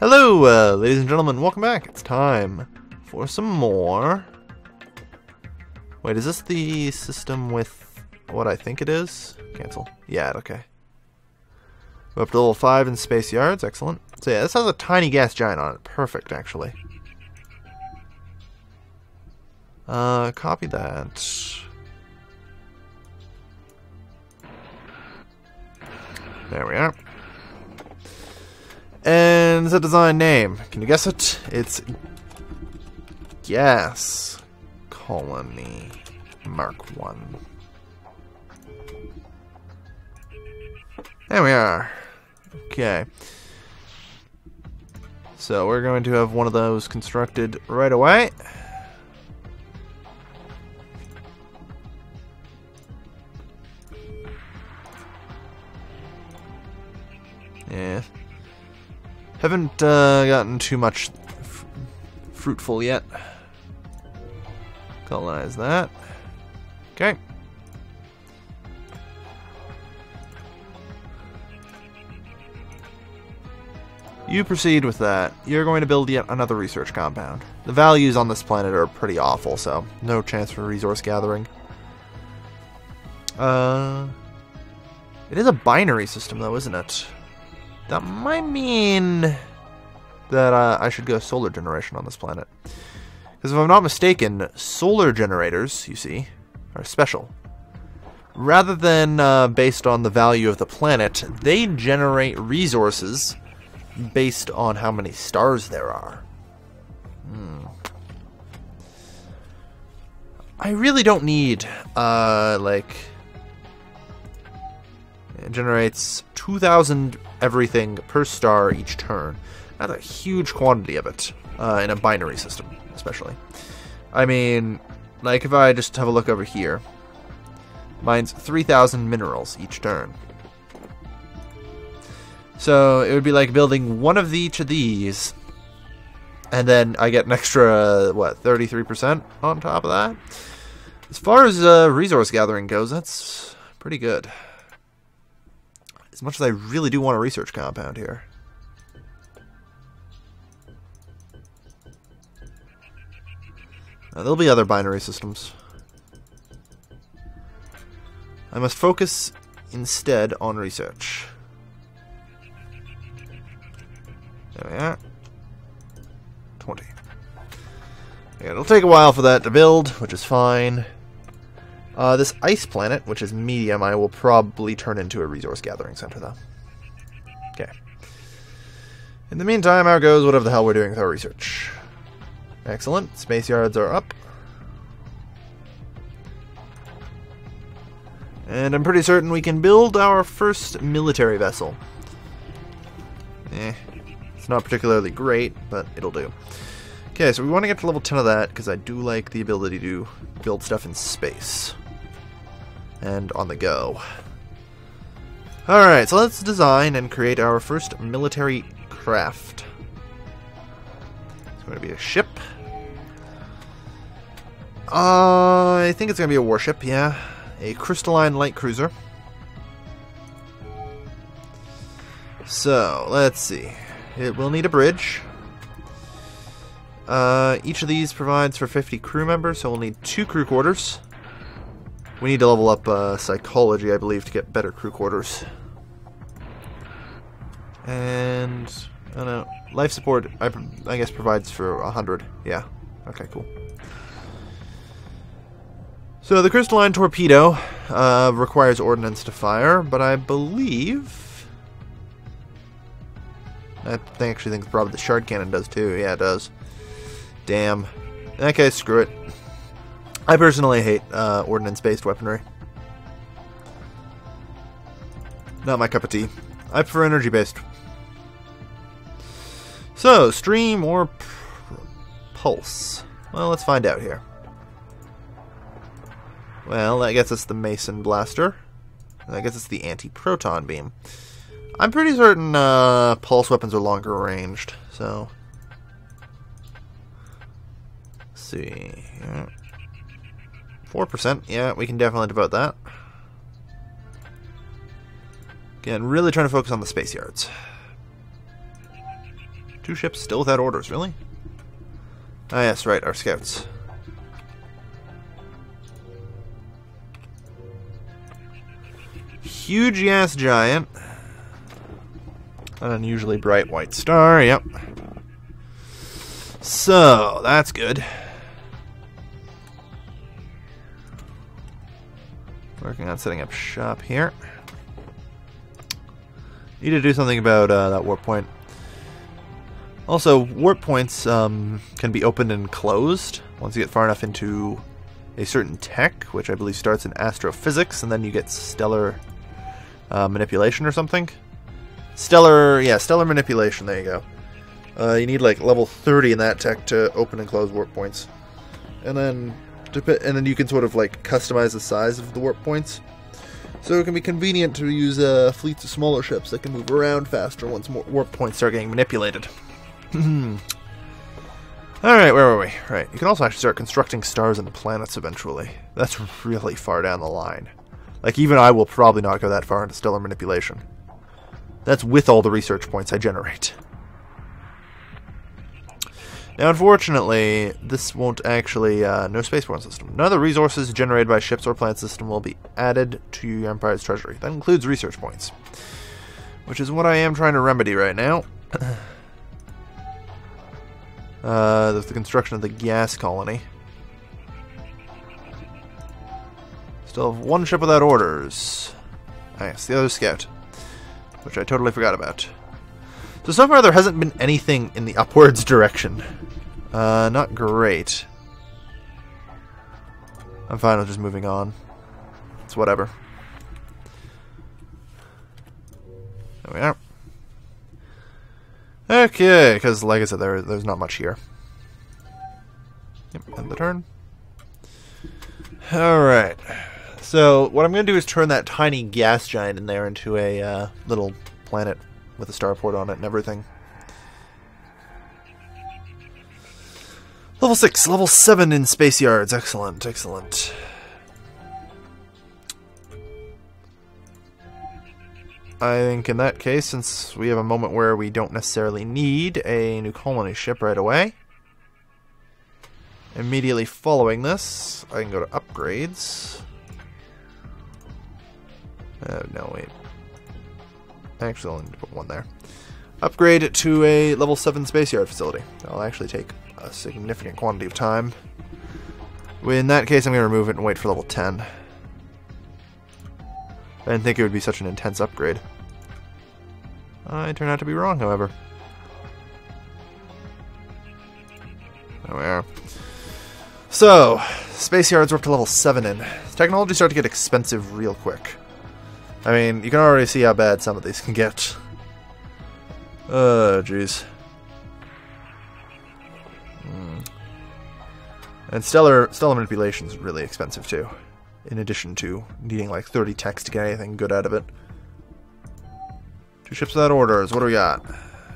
Hello, ladies and gentlemen, welcome back. It's time for some more. Wait, is this the system with what I think it is? Cancel. Yeah, okay. We're up to level 5 in space yards, excellent. So yeah, this has a tiny gas giant on it. Perfect, actually. Copy that. There we are. And the design name. Can you guess it? It's Gas Colony Mark 1. There we are. Okay. So we're going to have one of those constructed right away. Yeah. Haven't gotten too much fruitful yet. Colonize that. Okay. You proceed with that. You're going to build yet another research compound. The values on this planet are pretty awful, so no chance for resource gathering. It is a binary system, though, isn't it? That might mean that I should go solar generation on this planet. Because if I'm not mistaken, solar generators, you see, are special. Rather than based on the value of the planet, they generate resources based on how many stars there are. I really don't need, it generates 2,000 everything per star each turn. That's a huge quantity of it, in a binary system, especially. I mean, like if I just have a look over here, mine's 3,000 minerals each turn. So it would be like building one of each of these, and then I get an extra, 33% on top of that? As far as resource gathering goes, that's pretty good. As much as I really do want a research compound here. There'll be other binary systems. I must focus instead on research. There we are. 20. Yeah, it'll take a while for that to build, which is fine. This ice planet, which is medium, I will probably turn into a resource gathering center, though. Okay. In the meantime, out goes whatever the hell we're doing with our research. Excellent. Space yards are up. And I'm pretty certain we can build our first military vessel. It's not particularly great, but it'll do. Okay, so we want to get to level 10 of that, because I do like the ability to build stuff in space. And on the go. Alright, so let's design and create our first military craft. It's going to be a ship. I think it's going to be a warship, yeah. A crystalline light cruiser. So, let's see. It will need a bridge. Each of these provides for 50 crew members, so we'll need 2 crew quarters. We need to level up psychology, I believe, to get better crew quarters. And, I don't know, life support, I guess, provides for 100. Yeah, okay, cool. So the crystalline torpedo requires ordnance to fire, but I believe... I actually think probably the shard cannon does too. Yeah, it does. Damn. Okay, screw it. I personally hate ordnance-based weaponry. Not my cup of tea. I prefer energy-based. So, stream or pulse? Well, let's find out here. Well, that gets us the Mason Blaster. And that gets us the Anti-Proton Beam. I'm pretty certain pulse weapons are longer ranged, so... Let's see... Yeah. 4%, yeah, we can definitely devote that. Again, really trying to focus on the space yards. 2 ships still without orders, really? Ah, yes, right, our scouts. Huge gas giant. An unusually bright white star, yep. So, that's good. Working on setting up shop here. Need to do something about that warp point. Also, warp points can be opened and closed once you get far enough into a certain tech, which I believe starts in astrophysics, and then you get stellar manipulation or something. Stellar manipulation, there you go. You need like level 30 in that tech to open and close warp points. And then you can sort of like customize the size of the warp points. So it can be convenient to use fleets of smaller ships that can move around faster once more warp points start getting manipulated. Alright, where were we? Right, you can also actually start constructing stars and planets eventually. That's really far down the line. Like, even I will probably not go that far into stellar manipulation. That's with all the research points I generate. Now, unfortunately, this won't actually, no spaceborne system. None of the resources generated by ships or planet system will be added to your Empire's treasury. That includes research points. Which is what I am trying to remedy right now. There's the construction of the gas colony. Still have 1 ship without orders. Nice, the other scout. Which I totally forgot about. So far there hasn't been anything in the upwards direction. Not great. I'm fine with just moving on. It's whatever. There we are. Okay, because like I said, there's not much here. Yep, end the turn. Alright. So, what I'm going to do is turn that tiny gas giant in there into a little planet with a starport on it and everything. Level 6, level 7 in space yards. Excellent, excellent. I think in that case, since we have a moment where we don't necessarily need a new colony ship right away, immediately following this, I can go to upgrades. No, wait. Actually, I'll need to put 1 there. Upgrade it to a level 7 space yard facility. That'll actually take a significant quantity of time. In that case, I'm going to remove it and wait for level 10. I didn't think it would be such an intense upgrade. I turned out to be wrong, however. There we are. So, space yards are up to level 7 in. Technology starts to get expensive real quick. I mean, you can already see how bad some of these can get. Oh, jeez. And stellar manipulation is really expensive too. In addition to needing like 30 techs to get anything good out of it. 2 ships without orders. What do we got?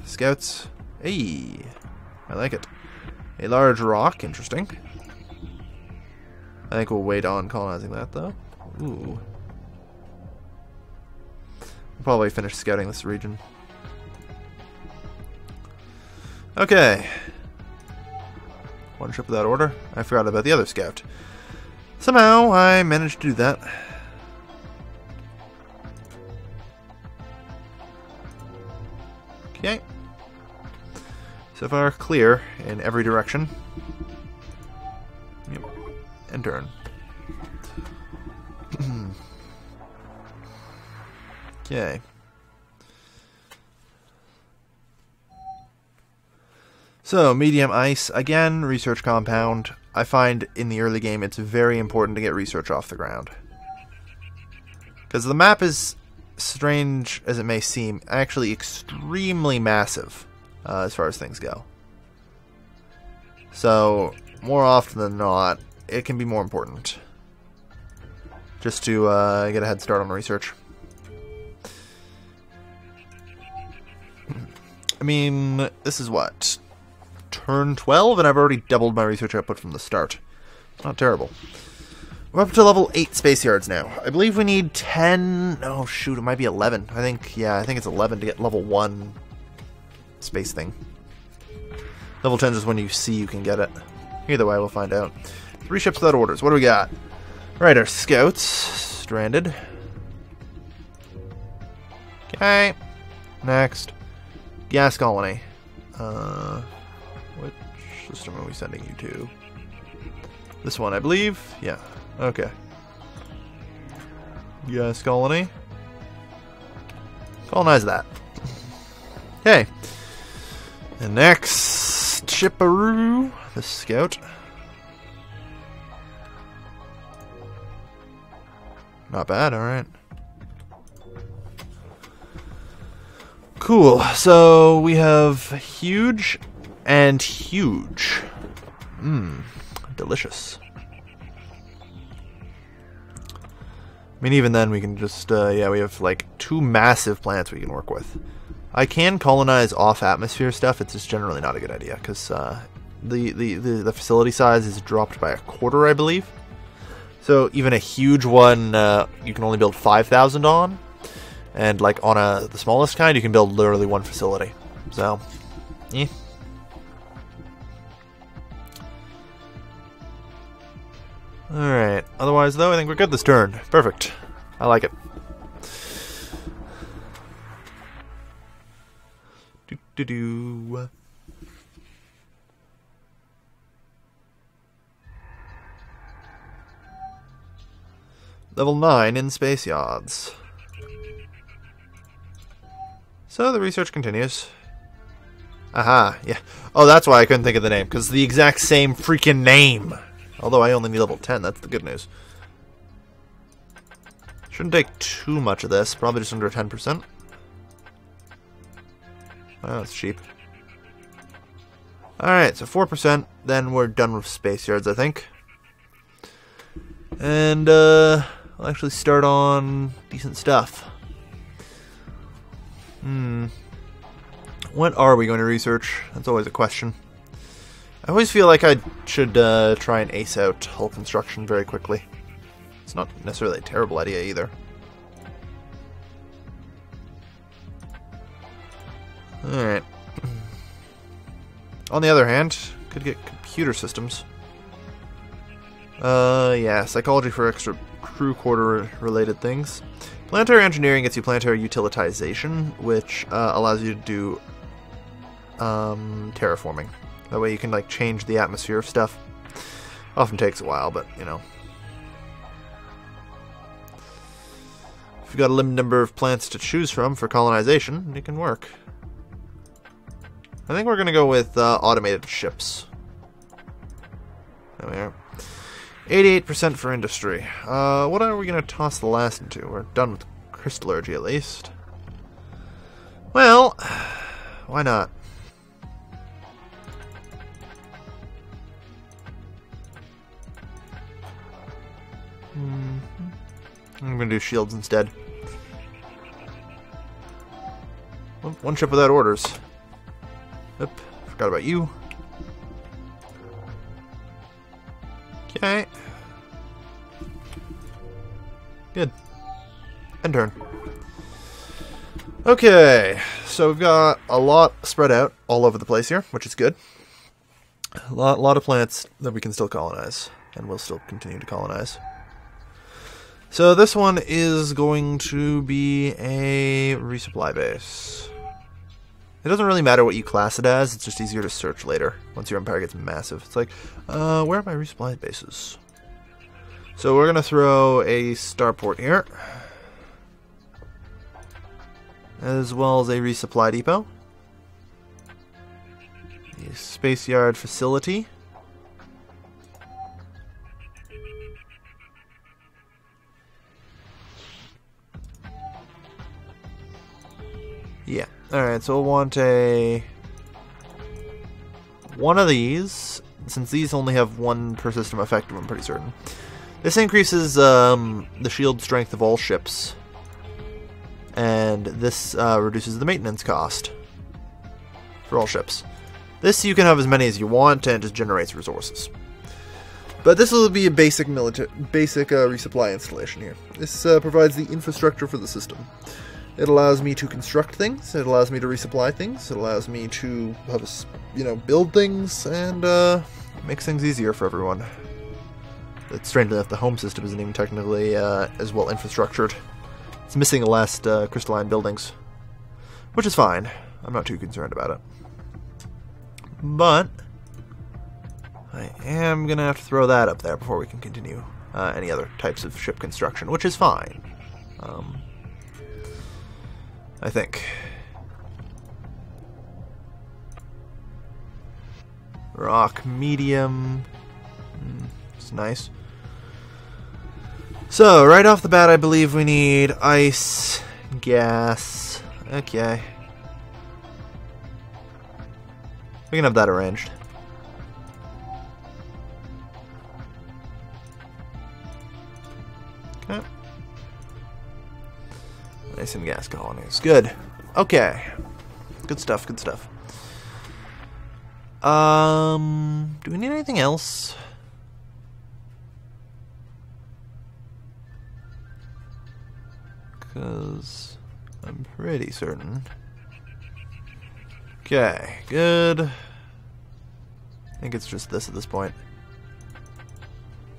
Scouts. Hey, I like it. A large rock. Interesting. I think we'll wait on colonizing that though. Ooh. We'll probably finish scouting this region. Okay. 1 ship without order. I forgot about the other scout. Somehow I managed to do that. Okay. So far clear in every direction. Yep. And turn. Okay. So, medium ice. Again, research compound. I find in the early game it's very important to get research off the ground. Because the map is, strange as it may seem, actually extremely massive as far as things go. So, more often than not, it can be more important. Just to get a head start on research. I mean, this is what? Turn 12, and I've already doubled my research output from the start. Not terrible. We're up to level 8 space yards now. I believe we need 10... Oh, shoot, it might be 11. I think it's 11 to get level 1 space thing. Level 10 is when you see you can get it. Either way, we'll find out. 3 ships without orders. What do we got? Right, our scouts. Stranded. Okay. Next. Gas colony. Which system are we sending you to? This one, I believe. Yeah. Okay. Gas colony. Colonize that. Okay. And next, Chipperoo, the scout. Not bad, alright. Cool, so we have huge and huge. Delicious. I mean, even then we can just, yeah, we have like 2 massive plants we can work with. I can colonize off-atmosphere stuff, it's just generally not a good idea, because the facility size is dropped by 1/4, I believe. So even a huge one, you can only build 5,000 on, and like on the smallest kind, you can build literally 1 facility. So, eh. Alright, otherwise though, I think we're good this turn. Perfect. I like it. Do-do-do. Level 9 in space yards. So the research continues. Aha, yeah. Oh, that's why I couldn't think of the name, because the exact same freaking name. Although I only need level 10, that's the good news. Shouldn't take too much of this, probably just under 10%. Oh, that's cheap. Alright, so 4%, then we're done with space yards, I think. And, I'll actually start on decent stuff. What are we going to research? That's always a question. I always feel like I should try and ace out hull construction very quickly. It's not necessarily a terrible idea either. Alright. On the other hand, could get computer systems. Yeah, psychology for extra crew quarter related things. Planetary engineering gets you planetary utilitization, which allows you to do terraforming. That way you can like change the atmosphere of stuff. Often takes a while, but you know. If you've got a limited number of plants to choose from for colonization, it can work. I think we're going to go with automated ships. There we are. 88% for industry. What are we going to toss the last into? We're done with crystallurgy at least. Well, why not? I'm going to do shields instead. One ship without orders. Oop, forgot about you. Okay. Good. End turn. Okay, so we've got a lot spread out all over the place here, which is good. A lot of plants that we can still colonize, and we'll still continue to colonize. So this one is going to be a resupply base. It doesn't really matter what you class it as, it's just easier to search later once your empire gets massive. It's like, where are my resupply bases? So we're going to throw a starport here, as well as a resupply depot, a space yard facility, yeah. Alright, so we'll want one of these, since these only have 1 per system effective, I'm pretty certain. This increases the shield strength of all ships, and this reduces the maintenance cost for all ships. This you can have as many as you want, and it just generates resources. But this will be a basic resupply installation here. This provides the infrastructure for the system. It allows me to construct things. It allows me to resupply things. It allows me to have build things and makes things easier for everyone. It's strangely enough, the home system isn't even technically as well infrastructured. It's missing the last crystalline buildings, which is fine. I'm not too concerned about it. But I am gonna have to throw that up there before we can continue any other types of ship construction, which is fine. I think. Rock medium. It's nice. So, right off the bat, I believe we need ice, gas. Okay. We can have that arranged. Okay. Ice and gas colonies. Good. Okay. Good stuff, good stuff. Do we need anything else? Because I'm pretty certain. Okay, good. I think it's just this at this point.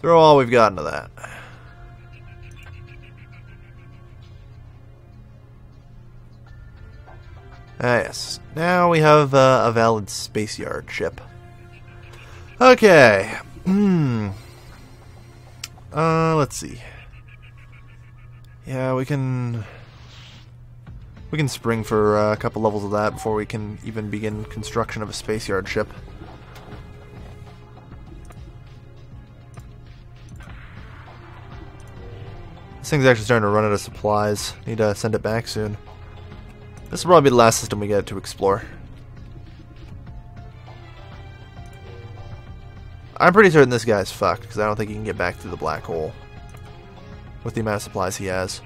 Throw all we've got into that. Ah, yes. Now we have a valid space yard ship. Okay. Let's see. Yeah, we can spring for a couple levels of that before we can even begin construction of a space yard ship. This thing's actually starting to run out of supplies. Need to send it back soon. This will probably be the last system we get to explore. I'm pretty certain this guy's fucked, because I don't think he can get back through the black hole with the amount of supplies he has.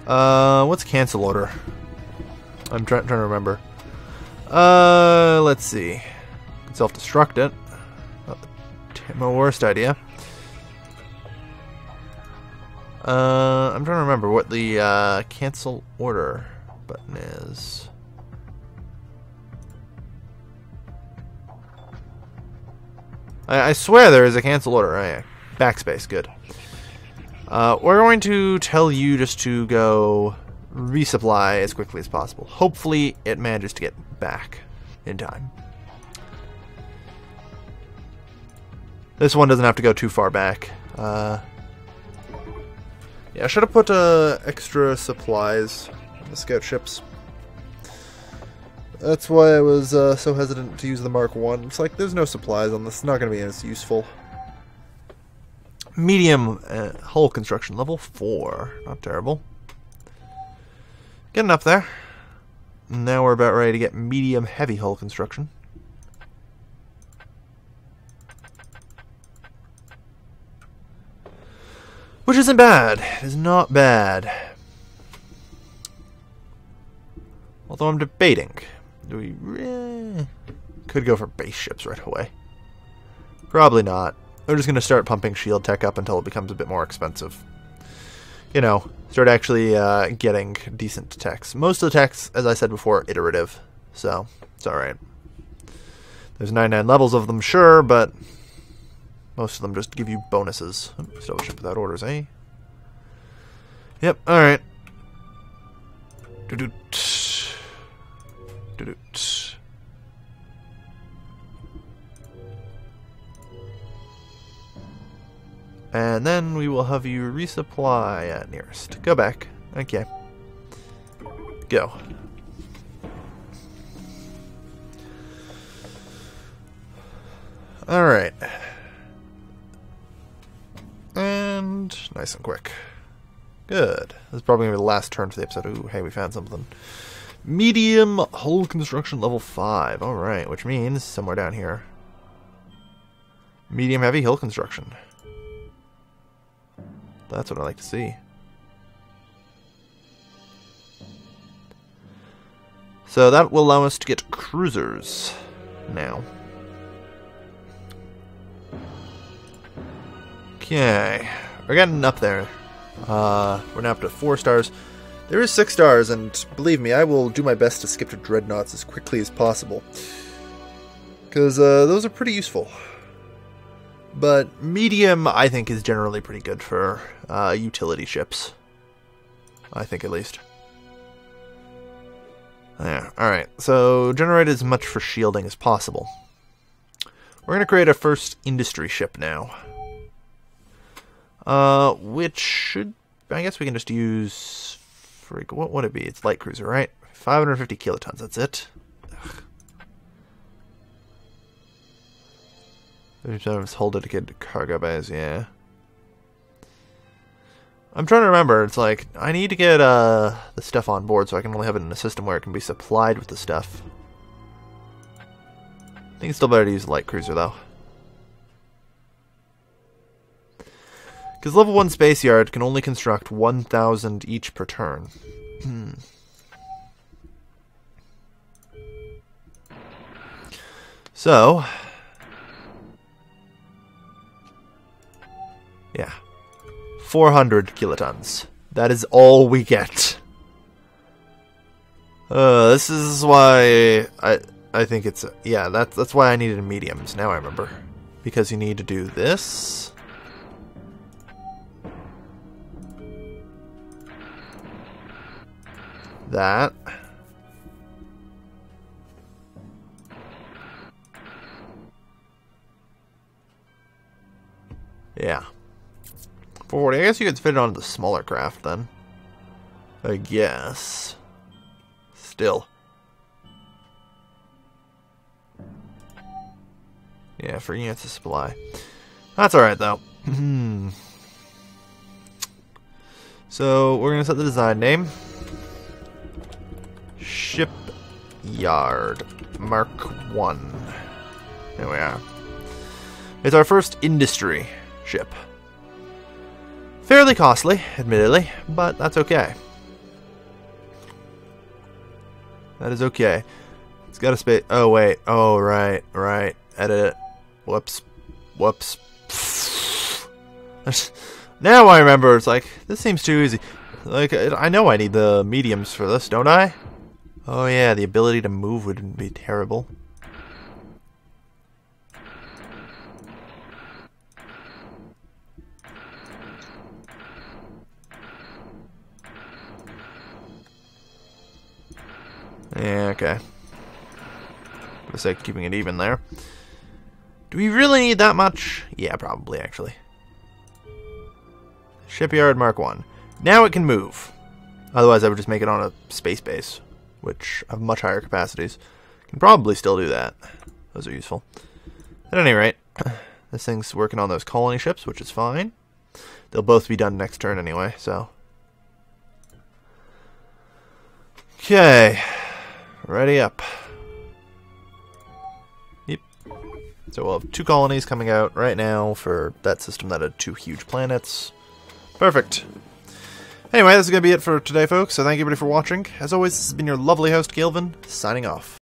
What's cancel order? I'm trying to remember. Let's see. Can self-destruct it. Not the worst idea. I'm trying to remember what the cancel order button is. I swear there is a cancel order. Oh, yeah. Backspace, good. We're going to tell you just to go resupply as quickly as possible. Hopefully it manages to get back in time. This one doesn't have to go too far back. Yeah, I should have put extra supplies on the scout ships. That's why I was so hesitant to use the Mark 1. It's like, there's no supplies on this. It's not going to be as useful. Medium hull construction, level 4. Not terrible. Getting up there. Now we're about ready to get medium heavy hull construction. Which isn't bad. It is not bad. Although I'm debating. Do we could go for base ships right away. Probably not. We're just going to start pumping shield tech up until it becomes a bit more expensive. You know, start actually getting decent techs. Most of the techs, as I said before, iterative. So, it's alright. There's 99 levels of them, sure, but most of them just give you bonuses. Still ship without orders, eh? Yep, alright. And then we will have you resupply at nearest. Go back. Okay. Go. Alright. And nice and quick. Good. This is probably going to be the last turn for the episode. Ooh, hey, we found something. Medium hull construction level 5. Alright, which means somewhere down here. Medium heavy hull construction. That's what I like to see. So that will allow us to get cruisers now. Okay. We're getting up there. We're now up to 4 stars. There is 6 stars, and believe me, I will do my best to skip to dreadnoughts as quickly as possible. Because those are pretty useful. But medium, I think, is generally pretty good for utility ships. I think, at least. Yeah, alright. So, generate as much for shielding as possible. We're going to create a first industry ship now. Which should... I guess we can just use... What would it be? It's light cruiser, right? 550 kilotons, that's it. 37 whole dedicated to cargo bays, yeah. I'm trying to remember, it's like, I need to get the stuff on board so I can only have it in a system where it can be supplied with the stuff. I think it's still better to use a light cruiser, though. Because level 1 space yard can only construct 1,000 each per turn. So... yeah. 400 kilotons. That is all we get. This is why I think it's... yeah, that's why I needed mediums. Now I remember. Because you need to do this. That. Yeah. 440. I guess you could fit it onto the smaller craft then. I guess. Still. Yeah, for units of supply. That's alright though. So, we're going to set the design name. Shipyard Mark 1. There we are. It's our first industry ship. Fairly costly, admittedly, but that's okay. That is okay. It's got a space... oh, wait. Oh, right. Edit it. Whoops. Now I remember, it's like, this seems too easy. Like, I know I need the mediums for this, don't I? Oh yeah, the ability to move wouldn't be terrible. Yeah, okay. For the sake of keeping it even there. Do we really need that much? Yeah, probably, actually. Shipyard Mark 1. Now it can move. Otherwise, I would just make it on a space base, which have much higher capacities. Can probably still do that. Those are useful. At any rate, this thing's working on those colony ships, which is fine. They'll both be done next turn anyway, so... okay. Ready up. Yep. So we'll have 2 colonies coming out right now for that system that had 2 huge planets. Perfect. Anyway, this is going to be it for today, folks, so thank you everybody for watching. As always, this has been your lovely host, Galvin, signing off.